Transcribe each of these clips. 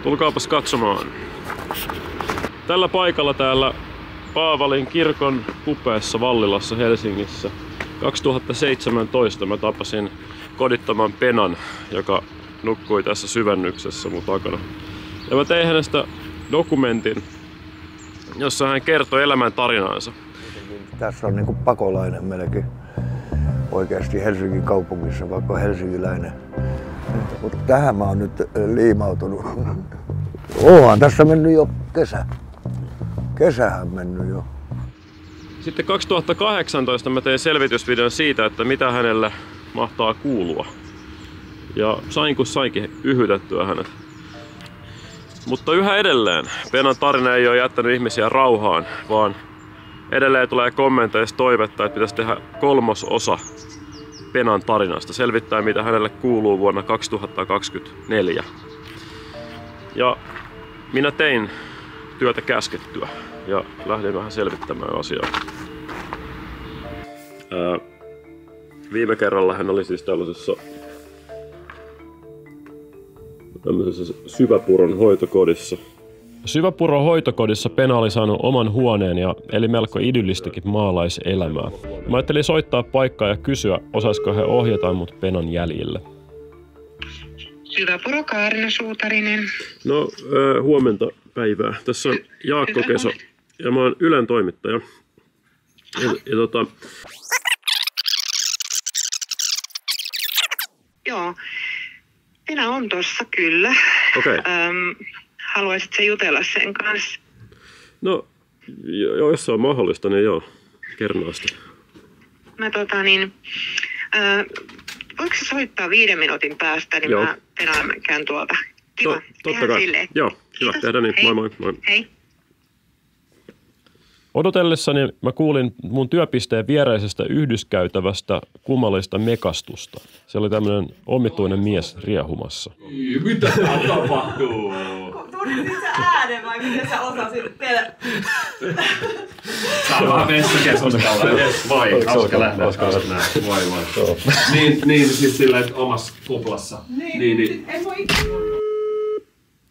Tulkaapas katsomaan. Tällä paikalla täällä Paavalin kirkon kupeessa Vallilassa Helsingissä 2017 mä tapasin kodittoman Penan, joka nukkui tässä syvennyksessä mun takana. Ja mä tein hänestä dokumentin, jossa hän kertoi elämän tarinaansa. Tässä on niinku pakolainen melkein oikeasti Helsingin kaupungissa, vaikka helsingiläinen. Mutta tähän mä oon nyt liimautunut. Oonhan tässä mennyt jo kesä. Kesähän mennyt jo. Sitten 2018 mä tein selvitysvideon siitä, että mitä hänelle mahtaa kuulua. Ja sain kun sainkin yhytettyä hänet. Mutta yhä edelleen Penan tarina ei ole jättänyt ihmisiä rauhaan, vaan edelleen tulee kommenteissa toivetta, että pitäisi tehdä 3. osa Penan tarinasta. Selvittää mitä hänelle kuuluu vuonna 2024. Ja minä tein työtä käskettyä ja lähdin vähän selvittämään asiaa. Viime kerralla hän oli siis tällaisessa Syväpuron hoitokodissa. Syväpuron hoitokodissa Pena oli saanut oman huoneen ja eli melko idyllistäkin maalaiselämää. Mä ajattelin soittaa paikkaa ja kysyä, osaisiko he ohjata mut Penan jäljille. Syväpuro Kaarina Suutarinen. No, huomenta päivää. Tässä on Jaakko Keso ja mä oon Ylen toimittaja. Joo, minä on tossa kyllä. Okei. Haluaisitko jutella sen kanssa? No, jos se on mahdollista, niin joo, kernaasti. Mä voiko sä soittaa 5 minuutin päästä, niin joo. Mä käyn tuolta. Kiva, totta kai. Silleen. Joo, hyvä tehdä niin. Hei. Moi. Hei. Odotellessani mä kuulin mun työpisteen viereisestä yhdyskäytävästä kummallista mekastusta. Se oli tämmönen omituinen mies riehumassa. Mitä täällä tapahtuu? Tunnistit sä äänen vai miten sä osasit tehdä? Tää on vähän vessakeskustalla. Vai, hauska lähteä. Vai. Niin, siis silleen, että omassa kuplassa. Niin. En voi...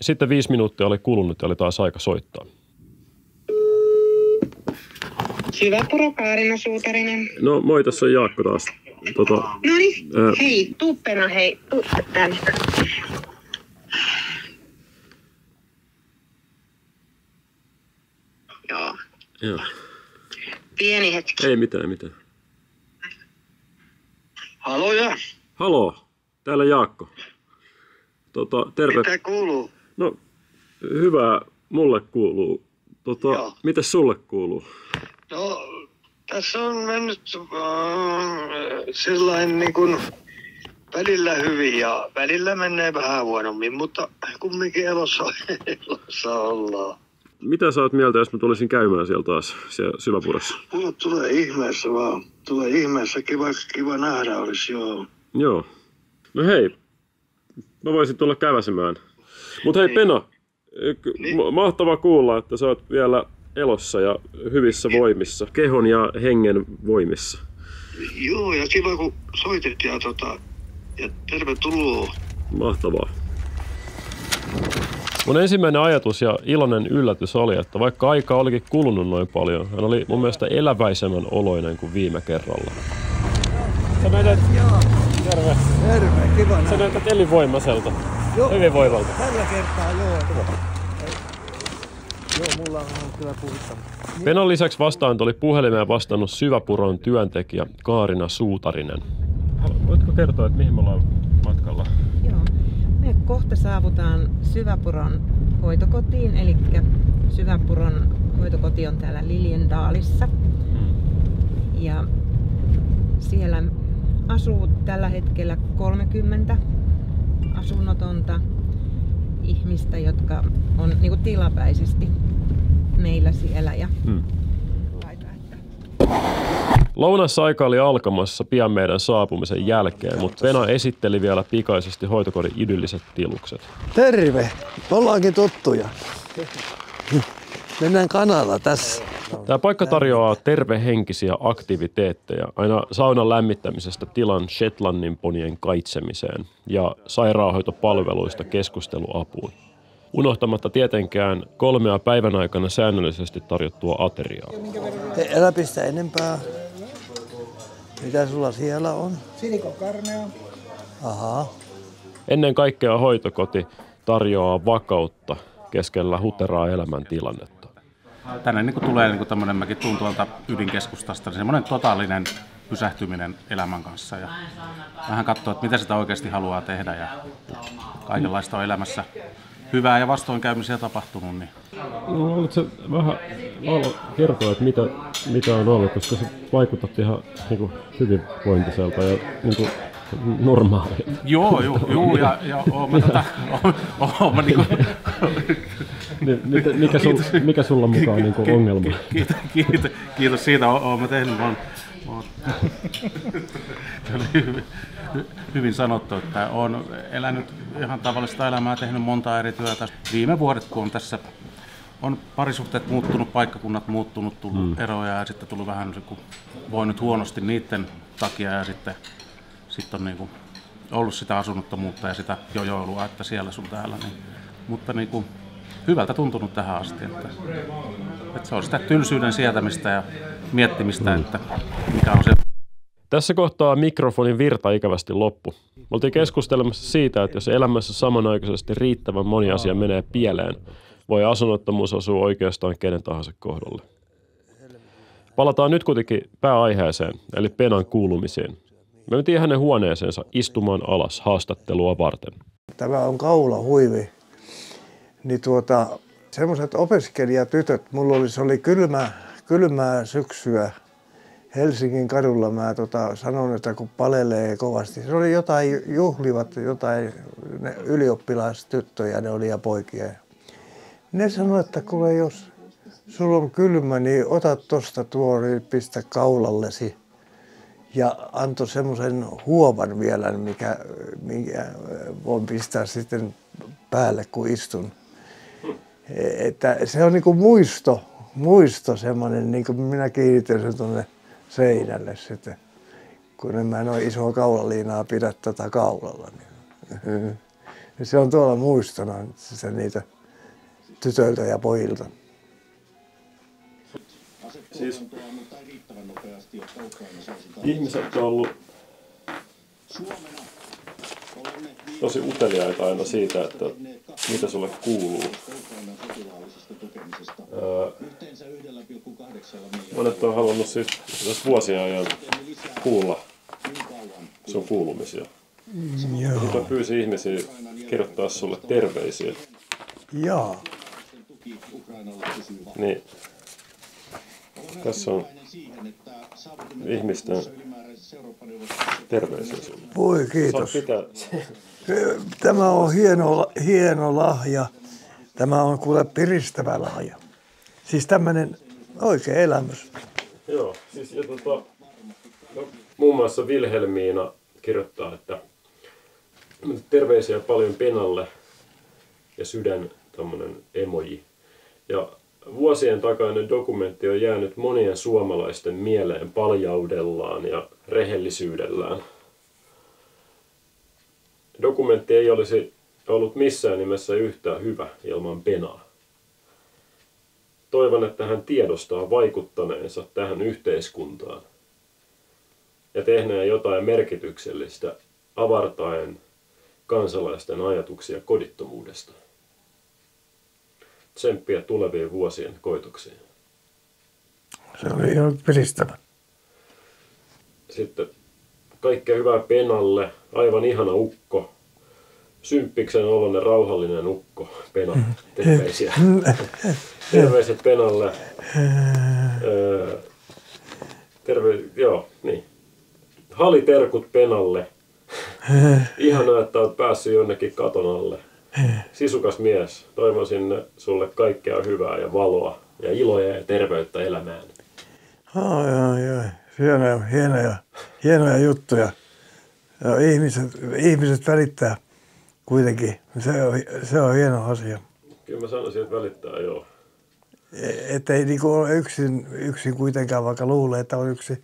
Sitten 5 minuuttia oli kulunut ja oli taas aika soittaa. Syväpuro Kaarina Suutarinen. No moi, tässä on Jaakko taas. Noniin, hei, tuu Pena, hei, tuu tänne. Joo. Pieni hetki. Ei mitään. Haloja? Haloo, täällä Jaakko. Terve. Mitä kuuluu? No, hyvää mulle kuuluu. Mites sulle kuuluu? No, tässä on mennyt sellainen niin kuin välillä hyvin ja välillä menee vähän huonommin, mutta kumminkin elossa ollaan. Mitä sä oot mieltä, jos mä tulisin käymään siellä taas, siellä Syväpurossa? Mulla tulee ihmeessä vaan. Kiva nähdä olisi, joo. Joo. No hei, mä voisin tulla käväsemään. Mut hei Pena, mahtavaa kuulla, että sä oot vielä elossa ja hyvissä voimissa, kehon ja hengen voimissa. Joo, ja kiva kun soitit ja tervetuloa. Mahtavaa. Mun ensimmäinen ajatus ja iloinen yllätys oli, että vaikka aika olikin kulunut noin paljon, hän oli mun mielestä eläväisemmän oloinen kuin viime kerralla. Sä näytät... Joo. Terve. Terve, kiva nähdä. Sä näytät elinvoimaiselta. Joo. Hyvinvoivalta. Tällä kertaa joo. Joo, mulla on kyllä puhuttava. Penan lisäksi vastaan tuli puhelimeen vastannut Syväpuron työntekijä Kaarina Suutarinen. Voitko kertoa, että mihin me ollaan matkalla? Joo. Me kohta saavutaan Syväpuron hoitokotiin, eli Syväpuron hoitokoti on täällä Liljendaalissa. Ja siellä asuu tällä hetkellä 30 asunnotonta ihmistä, jotka on niinku tilapäisesti meillä siellä. Ja Lounasaika oli alkamassa pian meidän saapumisen jälkeen, mutta Pena esitteli vielä pikaisesti hoitokodin idylliset tilukset. Terve! Ollaankin tuttuja. Mennään kanalla tässä. Tämä paikka tarjoaa tervehenkisiä aktiviteetteja, aina saunan lämmittämisestä tilan Shetlandin ponien kaitsemiseen ja sairaanhoitopalveluista keskusteluapuun. unohtamatta tietenkään 3 päivän aikana säännöllisesti tarjottua ateriaa. Älä pistä enempää. Mitä sulla siellä on? Silikokarnea. Aha. Ennen kaikkea hoitokoti tarjoaa vakautta keskellä huteraa elämäntilannetta. Tänne niin tulee niin tämmöinen, mäkin tuun tuolta ydinkeskustasta, niin semmoinen totaalinen pysähtyminen elämän kanssa ja vähän katsoa, että mitä sitä oikeasti haluaa tehdä ja kaikenlaista on elämässä hyvää ja vastoinkäymisiä tapahtunut. Niin. No, haluatko vähän kertoa, että mitä on ollut, koska se vaikutat ihan niin hyvinvointiselta ja niin normaalilta. Joo, ja oon niinku... Mikä sulla mukaan on niinku ongelma? Kiitos siitä, oon mä tehnyt. Hyvin sanottu, että olen elänyt ihan tavallista elämää, tehnyt monta eri työtä. Viime vuodet, kun on tässä on parisuhteet muuttunut, paikkakunnat muuttunut, tullut eroja ja sitten tullut vähän voinut huonosti niiden takia ja sitten on niin kuin ollut sitä asunnottomuutta ja sitä jojoilua, että siellä sun täällä. Niin, mutta niin kuin hyvältä tuntunut tähän asti, että se on sitä tylsyyden sietämistä ja miettimistä, että mikä on se. Tässä kohtaa mikrofonin virta ikävästi loppu. Me oltiin keskustelemassa siitä, että jos elämässä samanaikaisesti riittävän moni asia menee pieleen, voi asunnottomuus asua oikeastaan kenen tahansa kohdalle. Palataan nyt kuitenkin pääaiheeseen, eli Penan kuulumisiin. Me mentiin hänen huoneeseensa istumaan alas haastattelua varten. Tämä on kaulahuivi. Niin semmoiset opiskelijatytöt, se oli kylmää syksyä Helsingin kadulla. Mä sanon, että kun palelee kovasti. Se oli jotain juhlivat, jotain ylioppilastyttöjä ne oli ja poikia. Ne sanoi, että kuule, jos sulla on kylmä, niin ota tosta tuori, pistä kaulallesi. Ja antoi semmoisen huovan vielä, minkä voin pistää sitten päälle, kun istun. Että se on niinku muisto semmoinen, niin kuin minä kiinnitän sen tuonne seinälle sitten, kun en mä noin isoa kaulaliinaa pidä kaulalla. Niin. Se on tuolla muistona se niitä tytöiltä ja pojilta. Siis ihmiset on ollut tosi uteliaita aina siitä, että mitä sulle kuuluu. Monet on halunnut siis vuosia ajan kuulla sun kuulumisia. Sitten pyysi ihmisiä kirjoittaa sulle terveisiä. Joo. Niin. Tässä on ihmisten terveisiä sulle. Voi kiitos. Tämä on hieno lahja. Tämä on kuule piristävä lahja. Siis tämmöinen oikea elämys. Joo, siis muun muassa Vilhelmiina kirjoittaa, että terveisiä paljon Penalle ja sydän tommonen emoji. Ja vuosien takainen dokumentti on jäänyt monien suomalaisten mieleen paljaudellaan ja rehellisyydellään. Dokumentti ei olisi ollut missään nimessä yhtään hyvä ilman Penaa. Toivon, että hän tiedostaa vaikuttaneensa tähän yhteiskuntaan ja tehneen jotain merkityksellistä avartaen kansalaisten ajatuksia kodittomuudesta. Tsemppiä tulevien vuosien koitoksiin. Se oli ihan piristävä. Sitten kaikkea hyvää Penalle, aivan ihana ukko. Symppiksen oloinen rauhallinen ukko, Pena, terveisiä. Terveiset Penalle. Joo, niin. Haliterkut Penalle. Ihanaa, että olet päässyt jonnekin katon alle. Sisukas mies, toivon sinne sulle kaikkea hyvää ja valoa ja iloja ja terveyttä elämään. Hienoja juttuja. Ja ihmiset välittää kuitenkin. Se on hieno asia. Kyllä mä sanoisin, että välittää joo. Että ei niinku ole yksin kuitenkaan, vaikka luulee, että on yksin.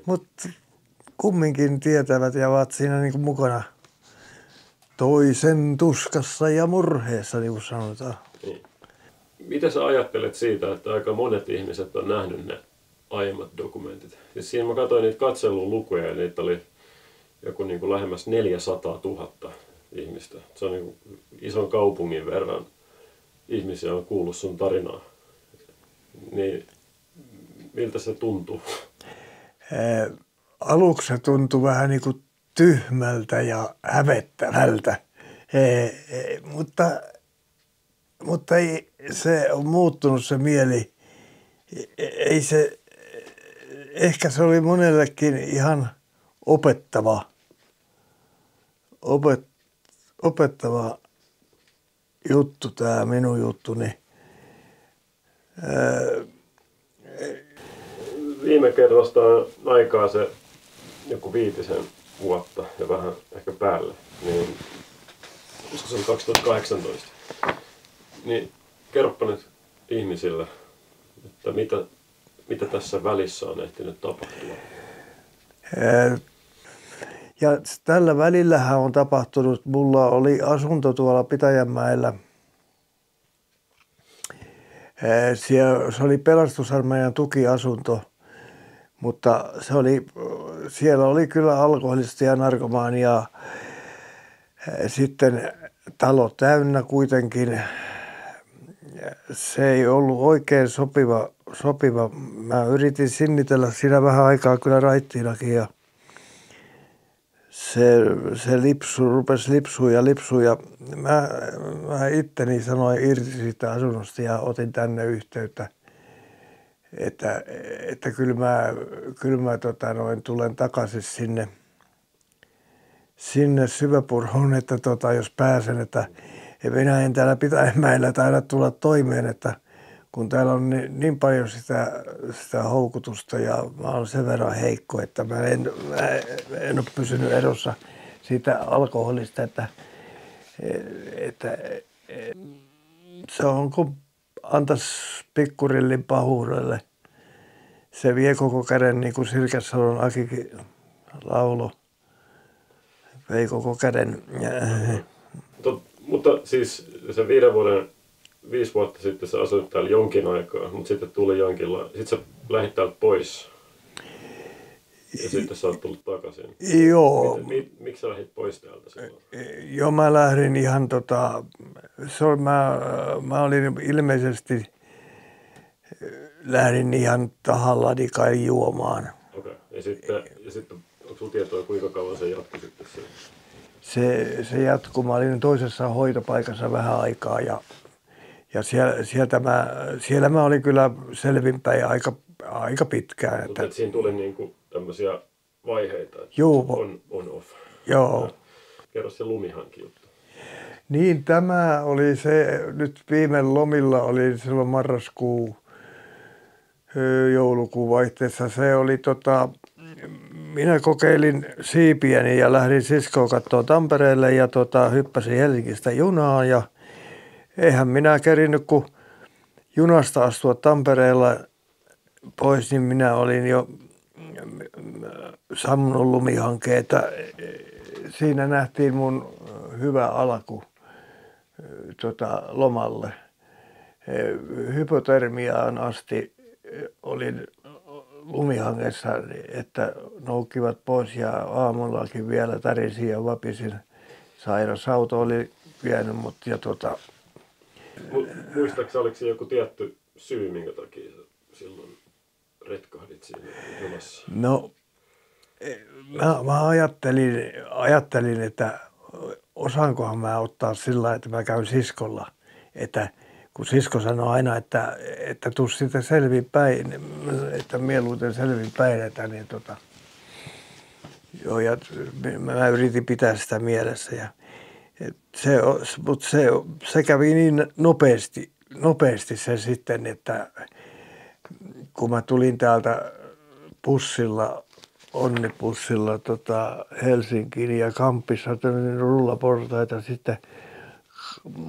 Mutta kumminkin tietävät ja ovat siinä niinku mukana toisen tuskassa ja murheessa, niin kuin sanotaan. Niin. Mitä sä ajattelet siitä, että aika monet ihmiset on nähnyt ne aiemmat dokumentit? Ja siinä mä katsoin niitä katselulukuja ja niitä oli joku niin kuin lähemmäs 400 000 ihmistä. Se on niin kuin ison kaupungin verran ihmisiä on kuullut sun tarinaa. Niin miltä se tuntuu? Aluksi se tuntui vähän niin kuin tyhmältä ja hävettävältä, mutta ei, se on muuttunut se mieli. Ei se, ehkä se oli monellekin ihan opettava juttu, tämä minun juttuni. Viime kerrasta on aikaa se joku 5 vuotta ja vähän ehkä päälle, niin koska se on 2018, niin kerropa nyt ihmisille, että mitä tässä välissä on ehtinyt tapahtua. Ja tällä välillähän on tapahtunut, mulla oli asunto tuolla Pitäjänmäellä. Se oli pelastusarmeijan tukiasunto, mutta siellä oli kyllä alkoholista ja narkomaania. Sitten talo täynnä kuitenkin. Se ei ollut oikein sopiva. Mä yritin sinnitellä siinä vähän aikaa kyllä raittiinakin ja se rupesi lipsua ja mä itteni sanoin irti siitä asunnosta ja otin tänne yhteyttä, että kyllä mä tulen takaisin sinne Syväpurhoon, että jos pääsen, että minä en täällä Pitäjänmäellä taida tulla toimeen, että kun täällä on niin paljon sitä houkutusta ja mä oon sen verran heikko, että mä en ole pysynyt erossa siitä alkoholista, että se on kun antaisi pikkurillin pahuudelle. Se vie koko käden, niin kuin Sirkessalon Akikin laulo. Vei koko käden. Mutta siis se 5 vuotta sitten sä asuit täällä jonkin aikaa, mutta sitten tuli sitten sä lähdit täältä pois. Ja sitten sä oot tullut takaisin. Joo. Miksi sä lähdit pois täältä silloin? Joo, mä lähdin ihan mä olin ilmeisesti lähdin ihan tahallani kai juomaan. Okei. Ja sitten onko sulla tietoa, kuinka kauan se jatkui sitten se jatkui. Mä olin toisessa hoitopaikassa vähän aikaa ja siellä mä olin kyllä selvinpäin aika pitkään. Mutta siinä tuli niinku tämmöisiä vaiheita, että on off. Joo. Kerro se lumihanki juttu. Niin, tämä oli se, nyt viime lomilla oli silloin joulukuun vaihteessa. Se oli minä kokeilin siipiäni ja lähdin siskoon katsomaan Tampereelle ja hyppäsin Helsingistä junaan ja eihän minä kerinyt, kun junasta astua Tampereella pois, niin minä olin jo sammunut lumihankeita. Siinä nähtiin mun hyvä alku lomalle. Hypotermiaan asti olin lumihangessa, että noukkivat pois ja aamullakin vielä tärisin ja vapisin. Sairasauto oli vienyt mut ja Muistaakseni oliko se joku tietty syy, minkä takia silloin retkahdit siinä junassa? No, mä ajattelin, että osaankohan mä ottaa sillä, että mä käyn siskolla. Että kun sisko sanoi aina, että tuu siitä selvinpäin, että mieluiten selvinpäin, että niin joo, ja mä yritin pitää sitä mielessä ja mutta se kävi niin nopeasti se sitten, että kun mä tulin täältä onnipussilla Helsinkiin ja Kampissa rullaportaita sitten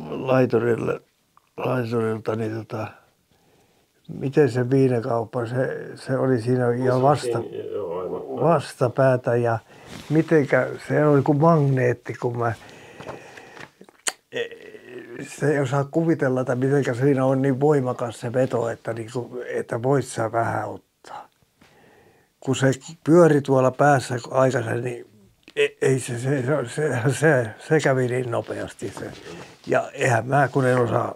laiturilta, niin miten se viinakauppa, se oli siinä ihan vastapäätä ja mitenkä se oli kuin magneetti, kun mä se ei osaa kuvitella, että miten siinä on niin voimakas se veto, että, että voit sä vähän ottaa. Kun se pyöri tuolla päässä aikaisemmin, niin ei se kävi niin nopeasti. Se. Ja eihän mä, kun en osaa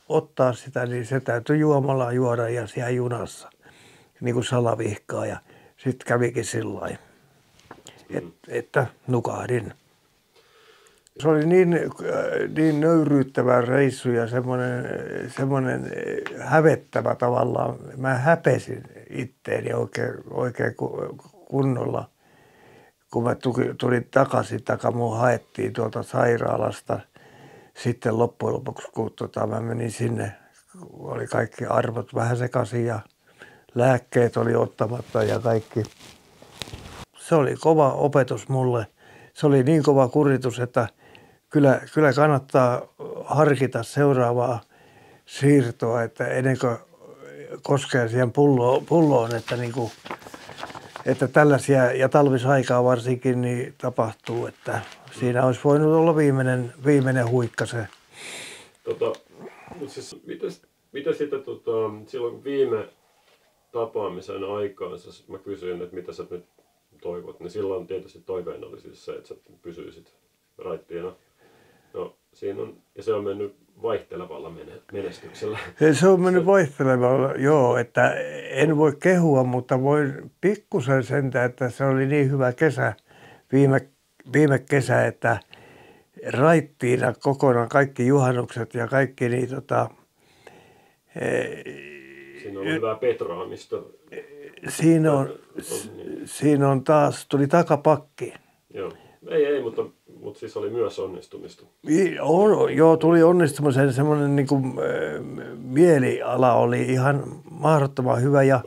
ottaa sitä, niin se täytyy juomalla juoda ja siellä junassa, niin kuin salavihkaa. Ja sitten kävikin sillä lailla, että nukahdin. Se oli niin nöyryyttävä reissu ja semmoinen hävettävä tavallaan. Mä häpesin itteeni oikein kunnolla. Kun mä tulin takaisin, mun haettiin tuolta sairaalasta. Sitten loppujen lopuksi, kun mä menin sinne, oli kaikki arvot vähän sekaisin ja lääkkeet oli ottamatta ja kaikki. Se oli kova opetus mulle. Se oli niin kova kuritus, että kyllä kannattaa harkita seuraavaa siirtoa, että ennen kuin koskee siihen pulloon että tällaisia, ja talvisaikaa varsinkin, niin tapahtuu, että siinä olisi voinut olla viimeinen huikka se. Mutta siis, mitä sitten silloin viime tapaamisen aikaansa, mä kysyin, että mitä sä nyt toivot, niin silloin tietysti toiveena oli siis se, että sä pysyisit raittiina. No, siinä on, ja se on mennyt vaihtelevalla menestyksellä. Se on mennyt vaihtelevalla, joo, että en voi kehua, mutta voin pikkusen sentään, että se oli niin hyvä kesä, viime kesä, että raittiina kokonaan kaikki juhannukset ja kaikki niin siinä on hyvää petraamista. Siinä on taas, tuli takapakki. Joo, ei, mutta siis oli myös onnistumista. Joo, tuli onnistumisen semmoinen niin kuin mieliala oli ihan mahdottoman hyvä ja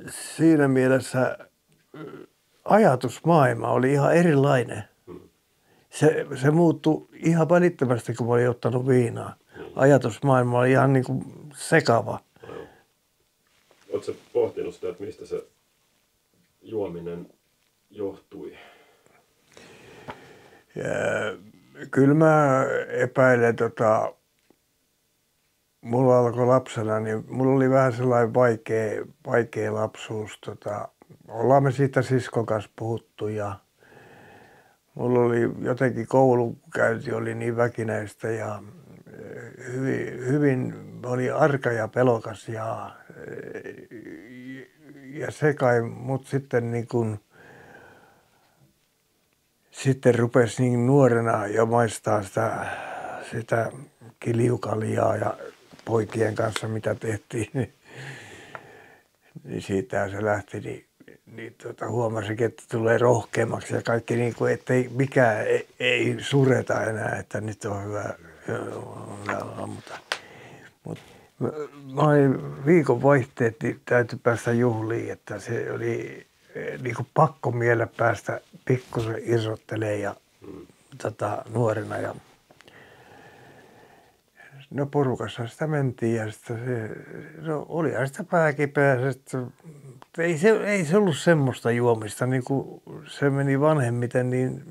siinä mielessä ajatusmaailma oli ihan erilainen. Se muuttui ihan välittömästi, kun mä olin ottanut viinaa. Ajatusmaailma oli ihan niin kuin sekava. Oletko pohtinut sitä, että mistä se juominen johtui? Kyllä mä epäilen, mulla alkoi lapsena, niin mulla oli vähän sellainen vaikea lapsuus. Ollaan me siitä siskon kanssa puhuttu ja mulla oli jotenkin koulunkäynti oli niin väkinäistä ja hyvin oli arka ja pelokas ja se kai mut sitten niin kuin sitten rupesi niin nuorena jo maistaa sitä kiljukaljaa ja poikien kanssa mitä tehtiin, niin siitä se lähti, niin huomasikin, että tulee rohkeammaksi ja kaikki niin kuin, että mikään ei sureta enää, että nyt on hyvä mutta mä olin viikon vaihteet, niin täytyi päästä juhliin, että se oli niin kuin pakko miele päästä pikkusen irrottelemaan ja nuorena ja no porukassa sitä mentiin ja sitten olihan sitä pääkipeä, ei se ollut semmoista juomista, niin kuin se meni vanhemmiten niin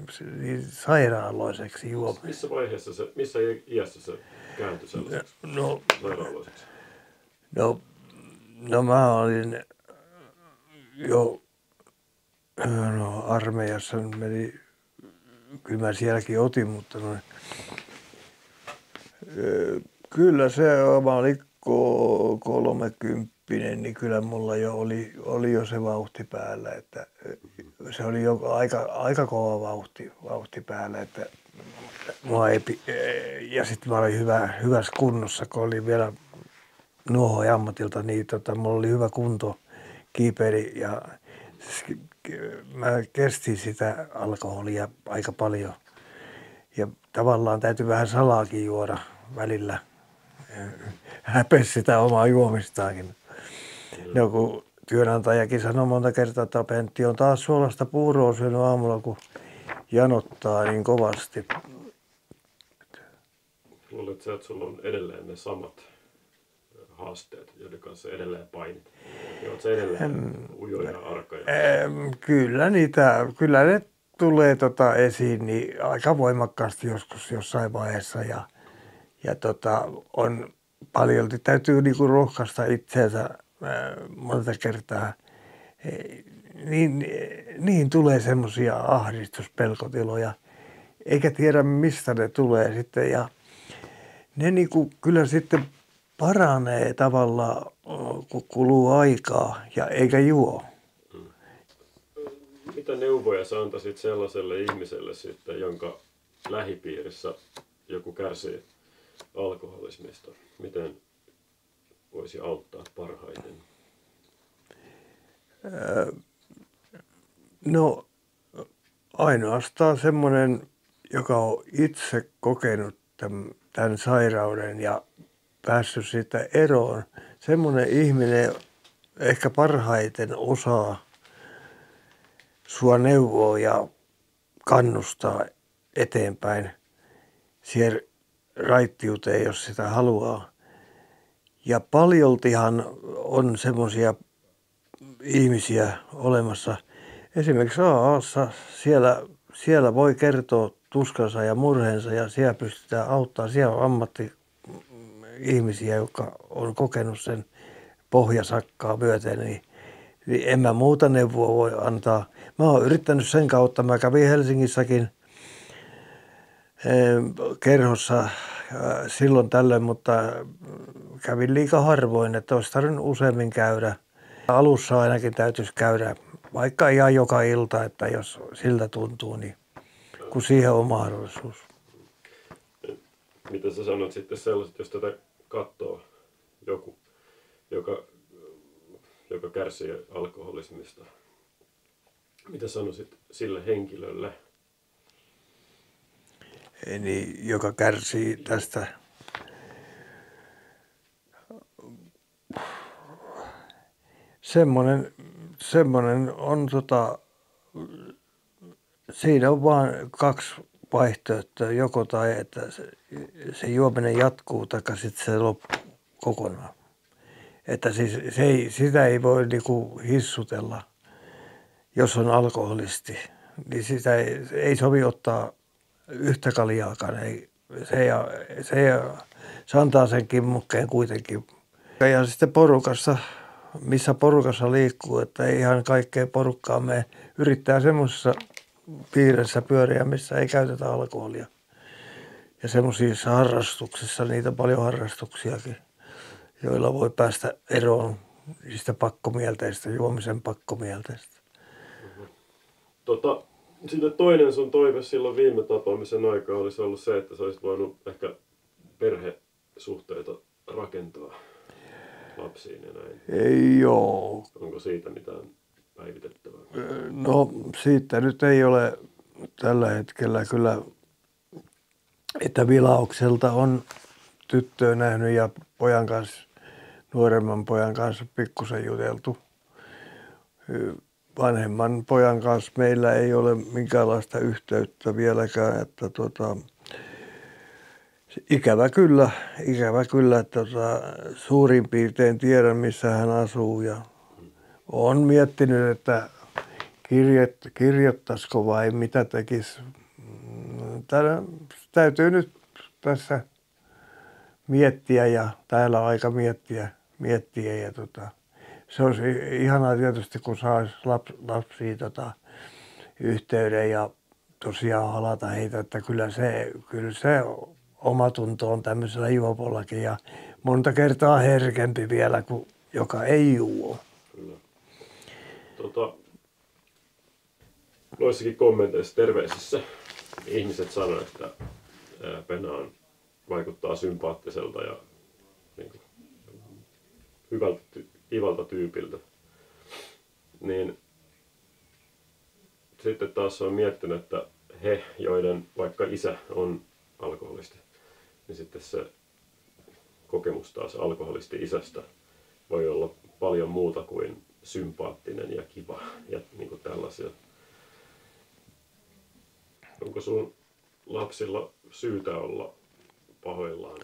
sairaaloiseksi juomista. Missä iässä se kääntyi sellaiseksi sairaaloiseksi? No mä olin jo armeijassa, kyllä mä sielläkin otin, mutta kyllä se, mä olin 30, niin kyllä mulla jo oli jo se vauhti päällä, että se oli jo aika kova vauhti päällä, että mua ja sitten mä olin hyvässä kunnossa, kun olin vielä nuohoammatilta, niin mulla oli hyvä kunto, kiiperi ja mä kestin sitä alkoholia aika paljon ja tavallaan täytyy vähän salaakin juoda välillä. Häpesi sitä omaa juomistaakin. No, kun työnantajakin sanoi monta kertaa, että Pentti on taas suolasta puuroa syönyt aamulla, kun janottaa niin kovasti. Luuletko sä, että sulla on edelleen ne samat haasteet, joiden kanssa edelleen painit? Oletko sä edelleen ujo ja arka? Kyllä ne tulee esiin niin aika voimakkaasti joskus jossain vaiheessa ja on paljolti täytyy niinku rohkaista itseensä monta kertaa. Niin tulee semmoisia ahdistuspelkotiloja, eikä tiedä mistä ne tulee sitten ja ne niinku kyllä sitten paranee tavallaan, kun kuluu aikaa ja eikä juo. Mitä neuvoja sä antaisit sellaiselle ihmiselle sitten, jonka lähipiirissä joku kärsii alkoholismista? Miten voisi auttaa parhaiten? No ainoastaan semmoinen, joka on itse kokenut tämän sairauden ja päässyt siitä eroon. Semmoinen ihminen ehkä parhaiten osaa sua neuvoa ja kannustaa eteenpäin siihen raittiuteen, jos sitä haluaa. Ja paljoltihan on semmoisia ihmisiä olemassa. Esimerkiksi AA:ssa siellä voi kertoa tuskansa ja murheensa ja siellä pystytään auttamaan. Siellä on ammatti-ihmisiä, jotka on kokenut sen pohjasakkaa myöten, niin en mä muuta neuvoa voi antaa. Mä oon yrittänyt sen kautta. Mä kävin Helsingissäkin kerhossa silloin tällöin, mutta kävin liikaa harvoin, että olisi tarvinnut useammin käydä. Alussa ainakin täytyisi käydä, vaikka ihan joka ilta, että jos siltä tuntuu, niin kun siihen on mahdollisuus. Mitä sä sanot sitten sellaiset, jos tätä katsoo joku, joka kärsii alkoholismista? Mitä sanoisit sille henkilölle? Niin, joka kärsii tästä. Semmoinen on siinä on vain kaksi vaihtoehtoa, joko tai että se juominen jatkuu tai sitten se loppuu kokonaan. Että siis sitä ei voi niinku hissutella, jos on alkoholisti, niin sitä ei sovi ottaa yhtä kaljaakaan. Se antaa sen kimmukkeen kuitenkin. Ja sitten porukassa, missä porukassa liikkuu, että ei ihan kaikkea porukkaa mene. Yrittää semmoisessa piirissä pyöriä, missä ei käytetä alkoholia. Ja semmoisissa harrastuksissa, niitä on paljon harrastuksiakin, joilla voi päästä eroon niistä pakkomielteistä, juomisen pakkomielteistä. Sitten toinen sun toive silloin viime tapaamisen aikaa olisi ollut se, että sä olisit voinut ehkä perhesuhteita rakentaa lapsiin ja näin. Ei joo. Onko siitä mitään päivitettävää? No siitä nyt ei ole tällä hetkellä kyllä, että Vilaukselta on tyttöä nähnyt ja pojan kanssa, nuoremman pojan kanssa pikkusen juteltu. Vanhemman pojan kanssa meillä ei ole minkäänlaista yhteyttä vieläkään, että ikävä kyllä, että suurin piirtein tiedän missä hän asuu ja olen miettinyt, että kirjoittaisiko vai mitä tekisi. Täytyy nyt tässä miettiä ja täällä on aika miettiä ja se olisi ihanaa tietysti, kun saisi lapsia yhteyden ja tosiaan halata heitä, että kyllä se omatunto on tämmöisellä juopollakin ja monta kertaa herkempi vielä kuin joka ei juo. Kyllä. Noissakin kommenteissa, terveisissä ihmiset sanoo, että Penaan vaikuttaa sympaattiselta ja niin kuin, kivalta tyypiltä. Niin sitten taas on miettinyt, että he, joiden vaikka isä on alkoholisti, niin sitten se kokemus taas alkoholisti isästä voi olla paljon muuta kuin sympaattinen ja kiva ja niin kuin tällaisia. Onko sun lapsilla syytä olla pahoillaan?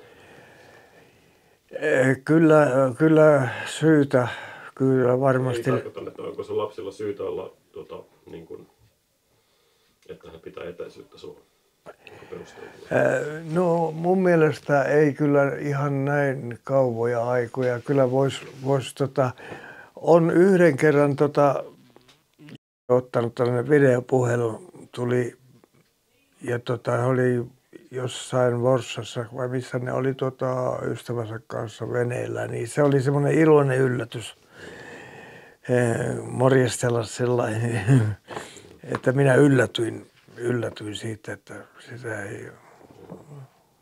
Kyllä syytä, kyllä varmasti. Ei tarkoita, että onko sun lapsilla syytä olla niin kuin, että he pitää etäisyyttä suhun? No mun mielestä ei kyllä ihan näin kauvoja aikoja. Kyllä vois on yhden kerran ottanut tällainen videopuhelu tuli ja oli jossain Vorsassa vai missä ne oli ystävänsä kanssa veneellä, niin se oli semmoinen iloinen yllätys morjestella sellainen, että minä yllätyin siitä, että sitä ei,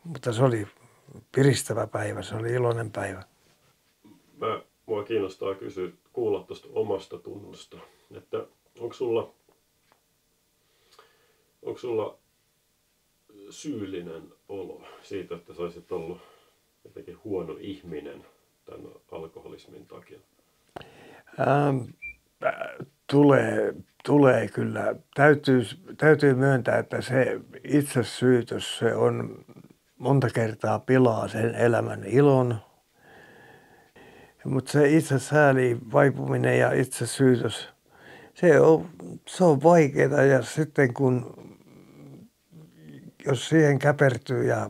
mutta se oli piristävä päivä, se oli iloinen päivä. Mua kiinnostaa kuulla tuosta omasta tunnosta, että onko sulla syyllinen olo siitä, että sä olisit ollut jotenkin huono ihminen tämän alkoholismin takia? Tulee kyllä. Täytyy myöntää, että se itsesyytös, se on monta kertaa pilaa sen elämän ilon. Mutta se itsesääliin vaipuminen ja itsesyytös, se on vaikeaa ja sitten jos siihen käpertyy ja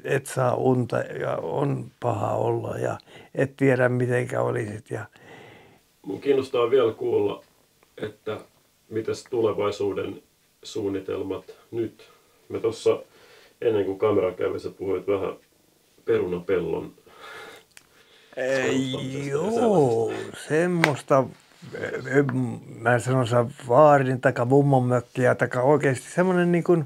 et saa unta ja on paha olla ja et tiedä mitenkä olisit. Mun kiinnostaa vielä kuulla, että mitäs tulevaisuuden suunnitelmat nyt? Me tuossa ennen kuin kamera kävi, sä puhuit vähän perunapellon. Joo, semmoista, mä sanon vaarin tai mummon mökkiä tai oikeasti semmoinen niin kuin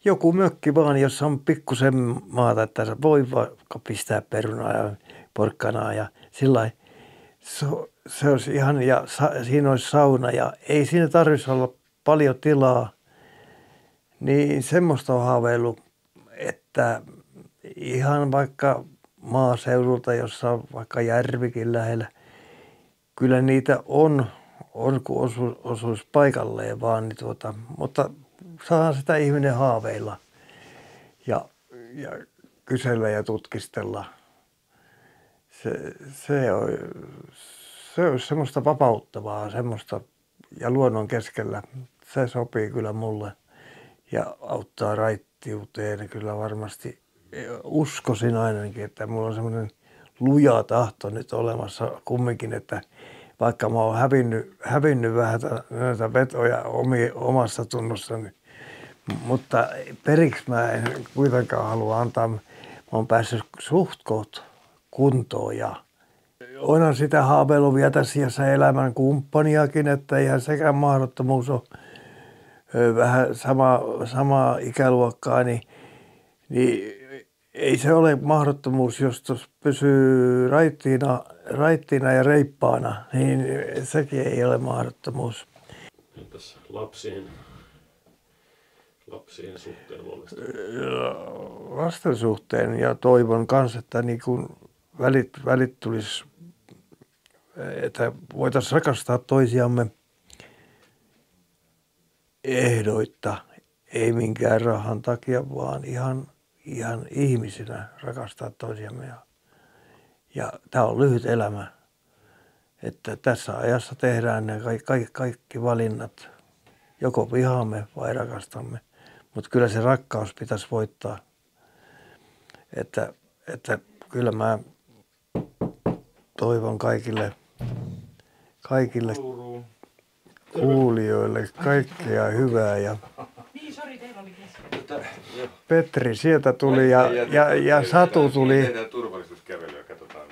joku mökki vaan, jossa on pikkusen maata, että sä voi vaikka pistää perunaa ja porkkanaa ja sillä se olisi ihan, ja siinä olisi sauna ja ei siinä tarvitsisi olla paljon tilaa, niin semmoista on haaveillut, että ihan vaikka maaseudulta, jossa on vaikka järvikin lähellä, kyllä niitä on kun osuisi paikalleen vaan, niin mutta saa sitä ihminen haaveilla ja kysellä ja tutkistella. Se olisi semmoista vapauttavaa, semmoista ja luonnon keskellä. Se sopii kyllä mulle ja auttaa raittiuteen kyllä varmasti. Uskoisin ainakin, että mulla on semmoinen luja tahto nyt olemassa kumminkin, että vaikka mä oon hävinnyt vähän näitä vetoja omassa tunnossani, mutta periksi mä en kuitenkaan halua antaa. Mä oon päässyt suht koht kuntoon ja onhan sitä haaveillut vielä tässä elämän kumppaniakin, että eihän sekään mahdottomuus ole vähän samaa ikäluokkaa, niin ei se ole mahdottomuus, jos tuossa pysyy raittiina ja reippaana, niin sekin ei ole mahdottomuus. Entäs lapsien suhteen luonnollisesti? Lasten suhteen ja toivon kanssa, että niin kuin välit tulisi, että voitaisiin rakastaa toisiamme ehdoitta, ei minkään rahan takia, vaan ihan ihmisinä rakastaa toisiamme. Ja tämä on lyhyt elämä, että tässä ajassa tehdään ne kaikki valinnat, joko vihaamme vai rakastamme. Mutta kyllä se rakkaus pitäisi voittaa, että kyllä mä toivon kaikille kuulijoille kaikkea hyvää ja Petri sieltä tuli ja Satu tuli. Tehdään turvallisuuskävelyä, katsotaan.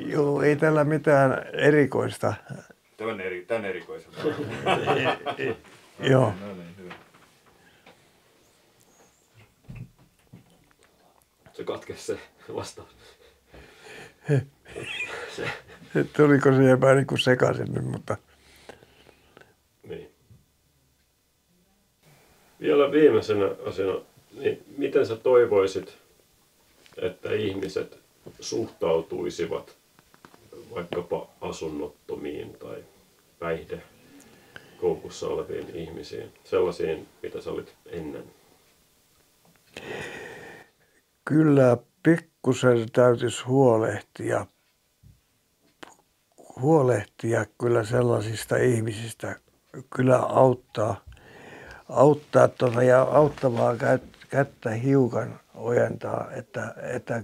Joo, ei tällä mitään erikoista. Tämän erikoisen. Joo. Se katkesi se vastaus. Tuliko siihen vähän niin kuin sekaisin nyt, mutta... Niin. Vielä viimeisenä asiana, niin miten sä toivoisit, että ihmiset suhtautuisivat vaikkapa asunnottomiin tai päihdekoukussa oleviin ihmisiin, sellaisiin, mitä sä olit ennen? Kyllä pikkusen täytyisi huolehtia kyllä sellaisista ihmisistä, kyllä auttaa ja auttavaa kättä hiukan ojentaa, että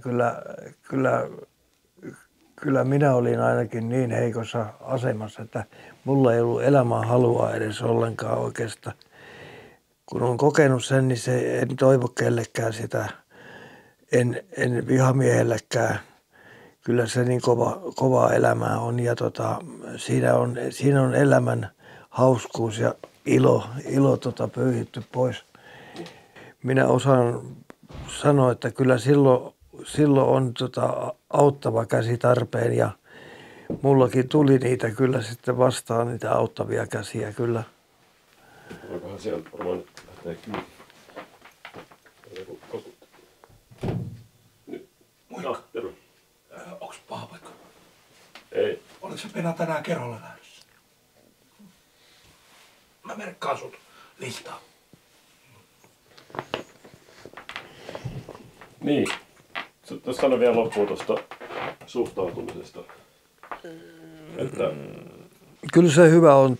kyllä minä olin ainakin niin heikossa asemassa, että mulla ei ollut elämän halua edes ollenkaan oikeastaan. Kun on kokenut sen, niin en toivo kellekään sitä, en vihamiehellekään. Kyllä se niin kova elämää on ja siinä on elämän hauskuus ja ilo pöyhitty pois. Minä osaan sanoa, että kyllä silloin on auttava käsi tarpeen ja mullakin tuli niitä kyllä sitten vastaan, niitä auttavia käsiä kyllä. Onkohan siellä varmaan lähtee kiinni? Moikka. Terve. Onks paha paikka? Ei. Oliko se Pena tänään kerralla lähdössä? Mä merkkaan sut listaa. Niin. Tuossa sano vielä loppuun tuosta suhtautumisesta. Että Kyllä se hyvä on,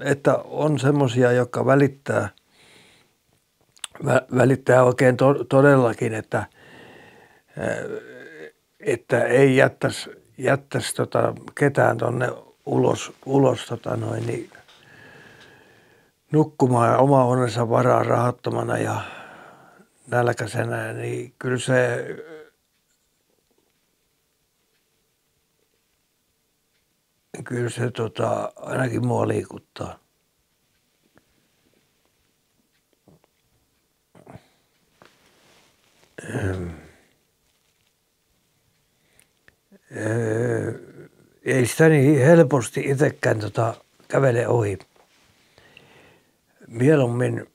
että on semmoisia, jotka välittää oikein todellakin, että ei jättäisi ketään tonne ulos niin nukkumaan oma onnensa varaan rahattomana ja nälkäisenä, niin kyllä se ainakin mua liikuttaa. Ei sitä niin helposti itsekään kävele ohi. Mieluummin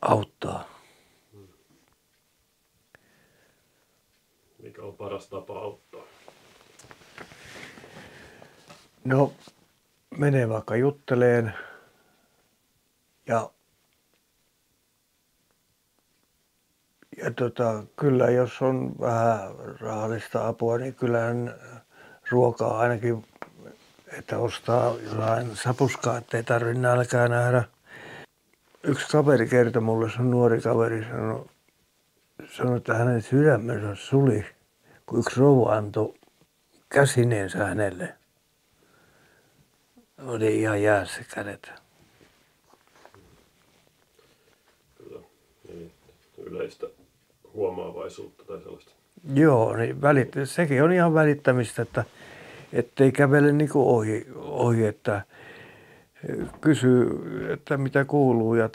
auttaa. mikä on paras tapa auttaa? No, menee vaikka jutteleen ja kyllä jos on vähän rahallista apua, niin kyllähän ruokaa ainakin, että ostaa jotain sapuskaa, ettei tarvitse nälkää nähdä. Yksi kaveri kertoi mulle, se on nuori kaveri, sanoi, että hänen sydämensä suli, kun yksi rouva antoi käsineensä hänelle. Oli ihan jäässä kädet. Kyllä, niin, yleistä huomaavaisuutta tai sellaista. Joo, niin sekin on ihan välittämistä, että ettei kävele niin kuin ohi, että kysyy, että mitä kuuluu ja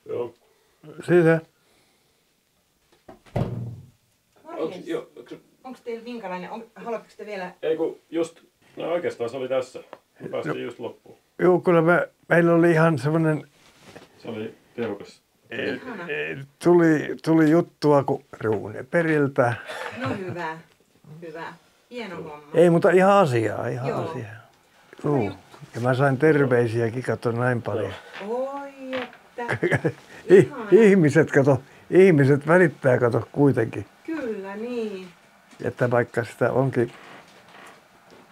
Joo. sitä. Onko teillä minkälainen, haluatteko te vielä? Ei kun just, no oikeastaan se oli tässä. Me päästiin just loppuun. Joo, kyllä meillä oli ihan semmoinen, Se oli tehokas. tuli juttua kun ruune periltä. No hyvä, hyvä. Hieno homma. Ei, mutta ihan asiaa. Joo. Joo. Ja mä sain terveisiäkin, kato näin paljon. Oi, että. Ihmiset välittää, kato kuitenkin. Kyllä, niin. Että vaikka sitä onkin.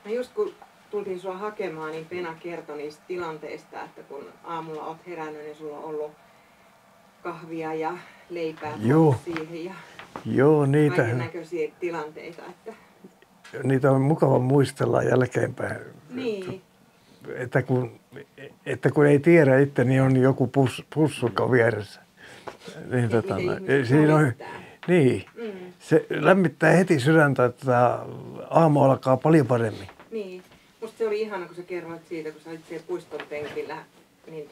No just kun tultiin sua hakemaan, niin Pena kertoi niistä tilanteista, että kun aamulla oot herännyt, niin sulla on ollut kahvia ja leipää siihen ja Joo, kaiken näköisiä tilanteita. Niitä on mukava muistella jälkeenpäin. Niin. Että kun ei tiedä itse, niin on joku pussukka vieressä. Niin, siinä on, niin. Se lämmittää heti sydäntä, että aamu alkaa paljon paremmin. Niin. Musta se oli ihana, kun sä kerroit siitä, kun sä olit siellä puiston penkillä, niin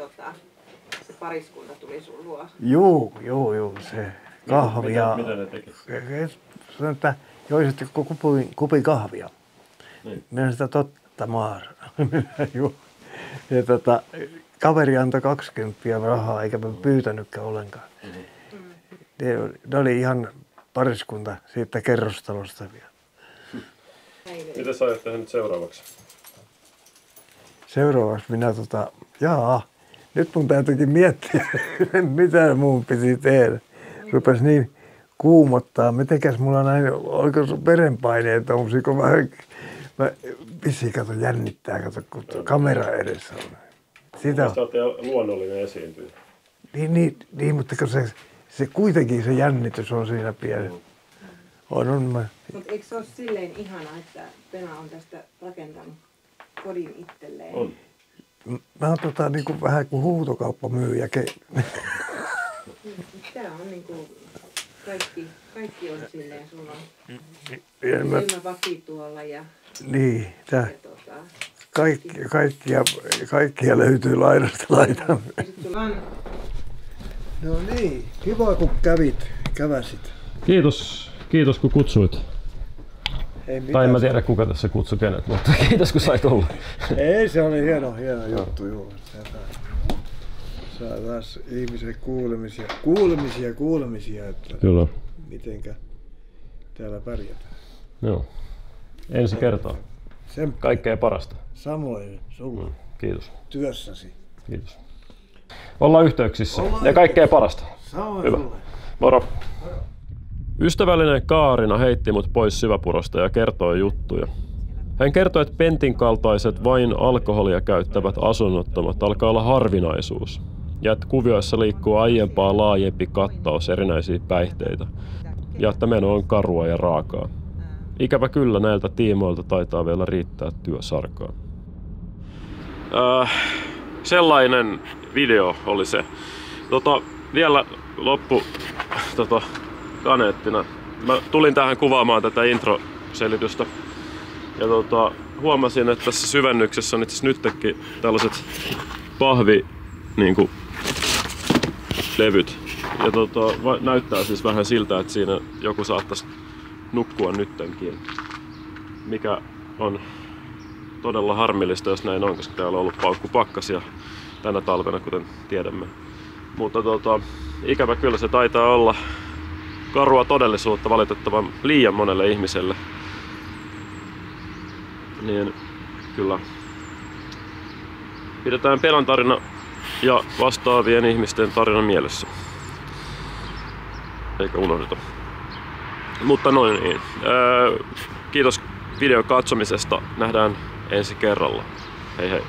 se pariskunta tuli sun luo. Joo, se kahvia. Mitä ne teki? Sanoin, että joisit kupin kahvia. Niin. Minä sitä totta maar. Ja kaveri antoi 20 rahaa, eikä mä pyytänytkään ollenkaan. Ne oli ihan pariskunta siitä kerrostalosta vielä. Mitä sä ajat tehdä nyt seuraavaksi? Seuraavaksi minä nyt mun täytyykin miettiä, mitä muun piti tehdä. Rupesi niin kuumottaa. Mitenkäs mulla näin, oliko verenpaineet kun mä vissiin kato jännittää, kato kun kamera edessä on. Sitä on luonnollinen esiintyjä. Niin, mutta kun se kuitenkin se jännitys on siinä pieni. Mutta eikö se ole silleen ihana, että Pena on tästä rakentanut kodin itselleen? On. Mä oon niinku vähän kuin huutokauppamyyjä. Tää on niinku kaikki on silleen, sulla on silmävakituolla ja... Niin, kaikkia löytyy laidasta laitaan. No niin, kiva kun käväsit. Kiitos kun kutsuit. Tai en mä tiedä kuka tässä kutsui kenet, mutta kiitos kun sait olla. Ei, se oli hieno juttu, joo. Saa taas ihmisen kuulemisia, että kyllä. Mitenkä täällä pärjätään. Joo. Ensi kertaa. Kaikkea parasta. Samoin sulle. Kiitos. Työssäsi. Kiitos. Ollaan yhteyksissä. Ja kaikkea parasta. Samoin hyvä. Sulle. Moro. Ystävällinen Kaarina heitti mut pois Syväpurosta ja kertoi juttuja. Hän kertoi, että Pentin kaltaiset vain alkoholia käyttävät asunnottomat alkaa olla harvinaisuus. Ja että kuvioissa liikkuu aiempaa laajempi kattaus erinäisiä päihteitä. Ja että meno on karua ja raakaa. Ikävä kyllä näiltä tiimoilta taitaa vielä riittää työsarkaa. Sellainen video oli se. Vielä loppu kaneettina. Mä tulin tähän kuvaamaan tätä intro-selitystä. Ja huomasin, että tässä syvennyksessä on itse asiassa nytkin tällaiset pahvi niinku levyt. Ja näyttää siis vähän siltä, että siinä joku saattaisi nukkua nyttenkin. Mikä on todella harmillista, jos näin on, koska täällä on ollut paukkupakkasia tänä talvena, kuten tiedämme. Mutta ikävä kyllä se taitaa olla karua todellisuutta valitettavan liian monelle ihmiselle. Niin kyllä pidetään Penan tarina ja vastaavien ihmisten tarina mielessä. Eikä unohdeta. Mutta noin niin. Kiitos videon katsomisesta. Nähdään ensi kerralla. Hei hei.